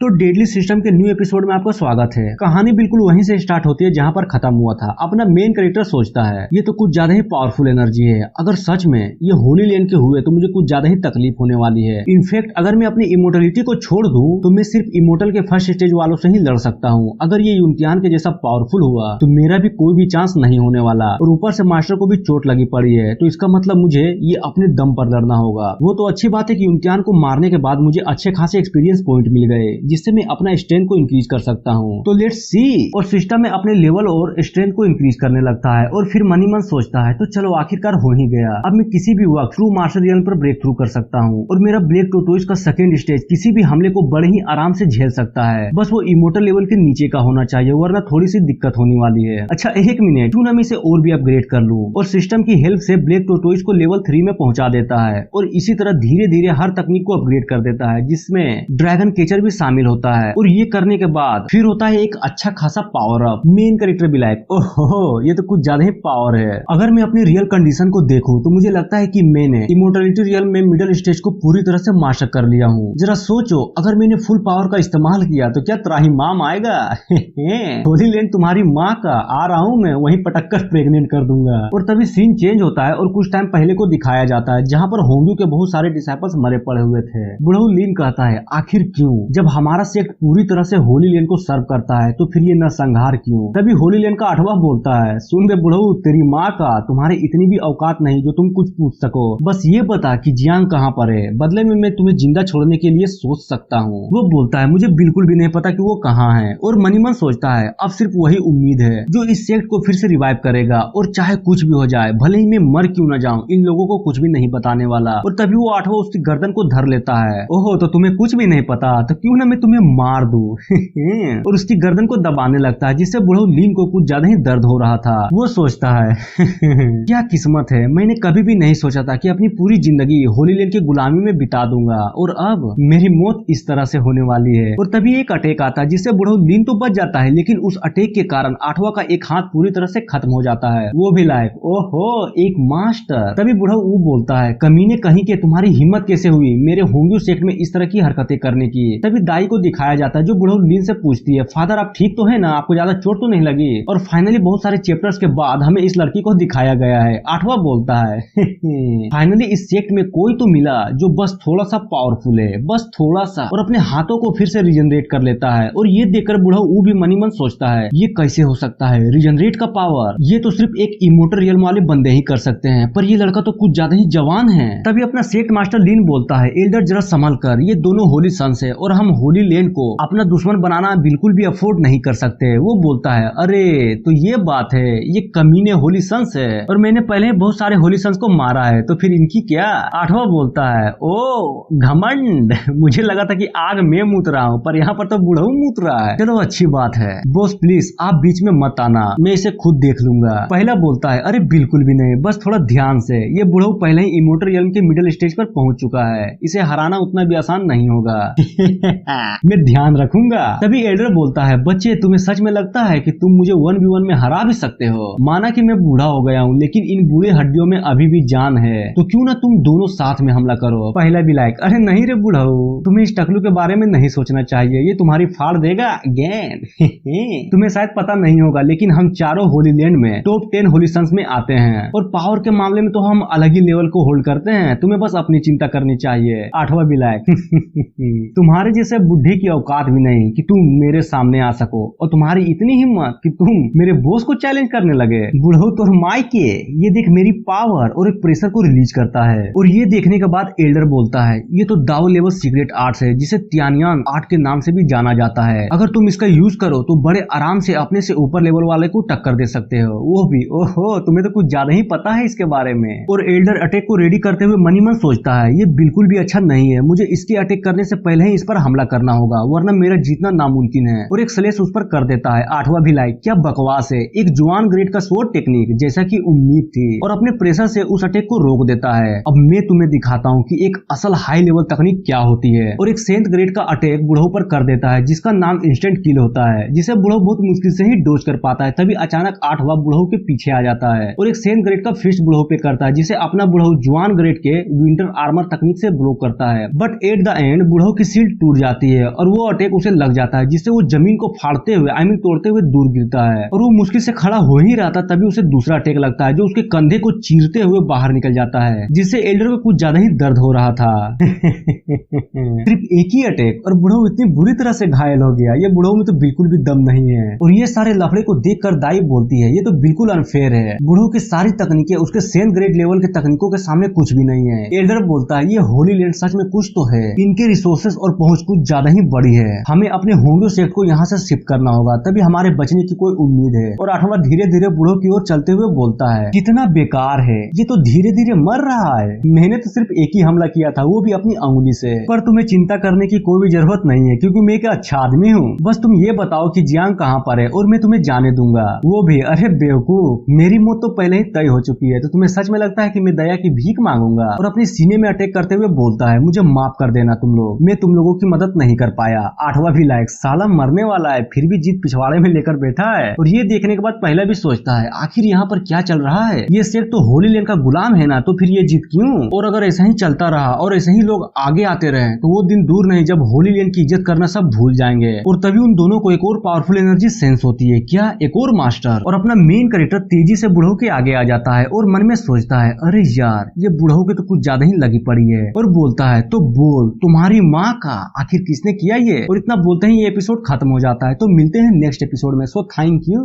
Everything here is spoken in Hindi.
तो डेडली सिस्टम के न्यू एपिसोड में आपका स्वागत है। कहानी बिल्कुल वहीं से स्टार्ट होती है जहां पर खत्म हुआ था। अपना मेन कैरेक्टर सोचता है ये तो कुछ ज्यादा ही पावरफुल एनर्जी है, अगर सच में ये होली लैंड के हुए तो मुझे कुछ ज्यादा ही तकलीफ होने वाली है। इनफैक्ट अगर मैं अपनी इमोर्टलिटी को छोड़ दूं तो मैं सिर्फ इमोर्टल के फर्स्ट स्टेज वालों से ही लड़ सकता हूँ। अगर ये यूनियन के जैसा पावरफुल हुआ तो मेरा भी कोई भी चांस नहीं होने वाला, और ऊपर से मास्टर को भी चोट लगी पड़ी है, तो इसका मतलब मुझे ये अपने दम पर लड़ना होगा। वो तो अच्छी बात है कि यूनियन को मारने के बाद मुझे अच्छे खासे एक्सपीरियंस पॉइंट मिल गए, जिससे मैं अपना स्ट्रेंथ को इंक्रीज कर सकता हूँ। तो लेट्स सी। और सिस्टम में अपने लेवल और स्ट्रेंथ को इंक्रीज करने लगता है और फिर मनी मन सोचता है तो चलो आखिरकार हो ही गया, अब मैं किसी भी वक्त थ्रू मास्टर रियल पर ब्रेक थ्रू कर सकता हूँ और मेरा ब्लैक टोटोइस का सेकंड स्टेज किसी भी हमले को बड़े ही आराम से झेल सकता है। बस वो इमोर्टल लेवल के नीचे का होना चाहिए, वरना थोड़ी सी दिक्कत होने वाली है। अच्छा एक मिनट, क्यों ना मैं इसे और भी अपग्रेड कर लूं और सिस्टम की हेल्प से ब्लैक टोटोइस को लेवल 3 में पहुंचा देता है और इसी तरह धीरे धीरे हर तकनीक को अपग्रेड कर देता है, जिसमें ड्रैगन कैचर भी शामिल होता है। और ये करने के बाद फिर होता है एक अच्छा खासा पावर अप। मेन कैरेक्टर भी लाइक ओहो ये तो कुछ ज्यादा ही पावर है। अगर मैं अपनी रियल कंडीशन को देखूं तो मुझे लगता है कि मैंने इमोर्टलिटी रियल में मिडिल स्टेज को पूरी तरह से मास्टर कर लिया हूँ। जरा सोचो, अगर मैंने फुल पावर का इस्तेमाल किया तो क्या त्राहिमाम आएगा? होली लैंड तुम्हारी माँ का, आ रहा हूँ मैं, वहीं पटक कर प्रेग्नेंट कर दूंगा। और तभी सीन चेंज होता है और कुछ टाइम पहले को दिखाया जाता है जहाँ पर होंगू के बहुत सारे डिसाइपल्स मरे पड़े हुए थे। बुढ़ऊ लीन कहता है आखिर क्यों, जब हमारा सेक्ट पूरी तरह से होली लैंड को सर्व करता है तो फिर ये नरसंहार क्यों? तभी होली लैंड का 8वां बोलता है सुन बे बुढ़ऊ, तेरी माँ का, तुम्हारे इतनी भी औकात नहीं जो तुम कुछ पूछ सको, बस ये बता कि जियांग कहाँ पर है, बदले में मैं तुम्हें जिंदा छोड़ने के लिए सोच सकता हूँ। वो बोलता है मुझे बिल्कुल भी नहीं पता कि वो कहाँ है, और मनीमन सोचता है अब सिर्फ वही उम्मीद है जो इस सेक्ट को फिर से रिवाइव करेगा, और चाहे कुछ भी हो जाए, भले ही मैं मर क्यों न जाऊं, इन लोगों को कुछ भी नहीं बताने वाला। और तभी वो 8वां उसकी गर्दन को धर लेता है। ओहो तो तुम्हें कुछ भी नहीं पता, तो क्यों ना मैं तुम्हें मार दूं। और उसकी गर्दन को दबाने लगता है, जिससे बुढ़ऊ लीन को कुछ ज्यादा ही दर्द हो रहा था। वो सोचता है क्या किस्मत है, मैंने कभी भी नहीं सोचा था कि अपनी पूरी जिंदगी होली लैंड की गुलामी में बिता दूंगा, और अब मेरी मौत इस तरह से होने वाली है। और तभी एक अटैक आता है जिससे बुढ़ऊ लीन तो बच जाता है, लेकिन उस अटैक के कारण 8वां का एक हाथ पूरी तरह से खत्म हो जाता है। वो भी लाइक ओहो एक मास्टर। तभी बुढ़ऊ वो बोलता है कमीने कहीं के, तुम्हारी हिम्मत कैसे हुई मेरे होंगू सेक्ट में इस तरह की हरकतें करने की। तभी दाई को दिखाया जाता है जो बुढ़ऊ लीन से पूछती है फादर आप ठीक तो है ना, आपको ज्यादा चोट तो नहीं लगी? और फाइनली बहुत सारे चैप्टर्स के बाद हमें इस लड़की को दिखाया गया है। 8वां बोलता है फाइनली इस सेक्ट में कोई तो मिला जो बस थोड़ा सा पावरफुल है, बस थोड़ा सा, और अपने हाथों को फिर से रिजनरेट कर लेता है। और ये देखकर बुढ़ऊ वो भी मनी मन सोचता है ये कैसे हो सकता है, रिजनरेट का पावर, ये तो सिर्फ एक इमोर्टल रियल वाले बंदे ही कर सकते हैं, पर ये लड़का तो कुछ ज्यादा ही जवान है। तभी अपना सेक्ट मास्टर लीन बोलता है एल्डर जरा संभल कर, ये दोनों होली सन्स है और हम होली लैंड को अपना दुश्मन बनाना बिल्कुल भी अफोर्ड नहीं कर सकते। वो बोलता है अरे तो ये बात है, ये कमीने होली सन्स है और मैंने पहले बहुत सारे होली सन्स को मारा है, तो फिर इनकी क्या? 8वां बोलता है ओ घमंड, मुझे लगा था कि आग में मूत रहा हूँ, पर यहाँ पर तो बुढ़ऊ मूत रहा है। चलो अच्छी बात है बॉस, प्लीज आप बीच में मत आना, मैं इसे खुद देख लूंगा। पहला बोलता है अरे बिल्कुल भी नहीं, बस थोड़ा ध्यान से, ये बुढ़ऊ पहले ही इमोर्टल रियल्म के मिडिल स्टेज पर पहुंच चुका है, इसे हराना उतना भी आसान नहीं होगा। मैं ध्यान रखूंगा। तभी एल्डर बोलता है बच्चे तुम्हें सच में लगता है कि तुम मुझे 1v1 में हरा भी सकते हो? माना कि मैं बूढ़ा हो गया हूँ, लेकिन इन बूढ़े हड्डियों में अभी भी जान है, तो क्यों ना तुम दोनों साथ में हमला करो। पहला भी लाइक अरे नहीं रे बुढ़ऊ, तुम्हें इस टकलू के बारे में नहीं सोचना चाहिए, ये तुम्हारी फाड़ देगा अगेन। तुम्हें शायद पता नहीं होगा, लेकिन हम चारों होली लैंड में टॉप 10 होली सन्स में आते हैं, और पावर के मामले में तो हम अलग ही लेवल को होल्ड करते हैं, तुम्हें बस अपनी चिंता करनी चाहिए। 8वां भी लाइक तुम्हारे जैसे बुढ़े की औकात भी नहीं कि तुम मेरे सामने आ सको, और तुम्हारी इतनी हिम्मत कि तुम मेरे बॉस को चैलेंज करने लगे। बुढ़ऊ तो माइके, ये देख मेरी पावर, और एक प्रेशर को रिलीज करता है। और ये देखने के बाद एल्डर बोलता है ये तो दाओ लेवल सीक्रेट आर्ट्स है, जिसे तियानियान आर्ट के नाम से भी जाना जाता है, अगर तुम इसका यूज करो तो बड़े आराम से अपने से ऊपर लेवल वाले को टक्कर दे सकते हो। वो भी ओहो तुम्हें तो कुछ ज्यादा ही पता है इसके बारे में। और एल्डर अटैक को रेडी करते हुए मनी मन सोचता है ये बिल्कुल भी अच्छा नहीं है, मुझे इसके अटैक करने से पहले ही इस पर हमला करना होगा, वरना मेरा जीतना नामुमकिन है। और एक स्लेश उस पर कर देता है। 8वां भी लाइक क्या बकवास है, एक जवान ग्रेड का स्वॉर्ड टेक्निक जैसा कि उम्मीद थी, और अपने प्रेशर से उस अटैक को रोक देता है। अब मैं तुम्हें दिखाता हूँ कि एक असल हाई लेवल तकनीक क्या होती है। और एक 7th ग्रेड का अटैक बुढ़ऊ पर कर देता है, जिसका नाम इंस्टेंट किल होता है, जिसे बुढ़ऊ बहुत मुश्किल से ही डोज कर पाता है। तभी अचानक 8वां बुढ़ऊ के पीछे आ जाता है और एक 7th ग्रेड का फिस्ट बुढ़ऊ पे करता है, जिसे अपना बुढ़ऊ जवान ग्रेड के विंटर आर्मर तकनीक से ब्लॉक करता है। बट एट द एंड बुढ़ऊ की शील्ड टूट जाती करती है और वो अटैक उसे लग जाता है, जिससे वो जमीन को फाड़ते हुए तोड़ते हुए दूर गिरता है और वो मुश्किल से खड़ा हो ही रहा था तभी उसे दूसरा अटैक लगता है जो उसके कंधे को चीरते हुए बाहर निकल जाता है, जिससे एल्डर को कुछ ज्यादा ही दर्द हो रहा था। सिर्फ एक ही अटैक और बुढ़ऊ इतनी बुरी तरह से घायल हो गया, ये बुढ़ऊ में तो बिल्कुल भी दम नहीं है। और ये सारे लफड़े को देखकर दाई बोलती है ये तो बिल्कुल अनफेयर है, बुढ़ऊ की सारी तकनीकें उसके सेंथ ग्रेड लेवल के तकनीकों के सामने कुछ भी नहीं है। एल्डर बोलता है ये होली लैंड सच में कुछ तो है, इनके रिसोर्सेस और पहुंच कुछ ज्यादा ही बड़ी है, हमें अपने होंगो सेक्ट को यहाँ से शिफ्ट करना होगा तभी हमारे बचने की कोई उम्मीद है। और आठवां धीरे धीरे बुढ़ो की ओर चलते हुए बोलता है कितना बेकार है, ये तो धीरे धीरे मर रहा है, मैंने तो सिर्फ एक ही हमला किया था वो भी अपनी अंगुली से, पर तुम्हें चिंता करने की कोई भी जरूरत नहीं है क्योंकि मैं एक अच्छा आदमी हूँ, बस तुम ये बताओ कि जियांग कहाँ पर है और मैं तुम्हें जाने दूंगा। वो भी अरे बेवकूफ, मेरी मौत तो पहले ही तय हो चुकी है, तो तुम्हें सच में लगता है कि मैं दया की भीख मांगूंगा। और अपने सीने में अटैक करते हुए बोलता है मुझे माफ कर देना तुम लोग, मैं तुम लोगों की मदद नहीं कर पाया। आठवां भी लायक साला मरने वाला है फिर भी जीत पिछवाड़े में लेकर बैठा है। और ये देखने के बाद पहला भी सोचता है आखिर यहाँ पर क्या चल रहा है, ये सेक्ट तो होली लैंड का गुलाम है ना, तो फिर ये जीत क्यों। और अगर ऐसा ही चलता रहा और ऐसे ही लोग आगे आते रहे तो वो दिन दूर नहीं जब होली लैंड की इज्जत करना सब भूल जाएंगे। और तभी उन दोनों को एक और पावरफुल एनर्जी सेंस होती है, क्या एक और मास्टर। और अपना मेन कैरेक्टर तेजी से बुढ़ऊ के आगे आ जाता है और मन में सोचता है अरे यार ये बुढ़ऊ के तो कुछ ज्यादा ही लगी पड़ी है। और बोलता है तो बोल तुम्हारी माँ का आखिर किसने किया ये। और इतना बोलते ही ये एपिसोड खत्म हो जाता है। तो मिलते हैं नेक्स्ट एपिसोड में, सो थैंक यू।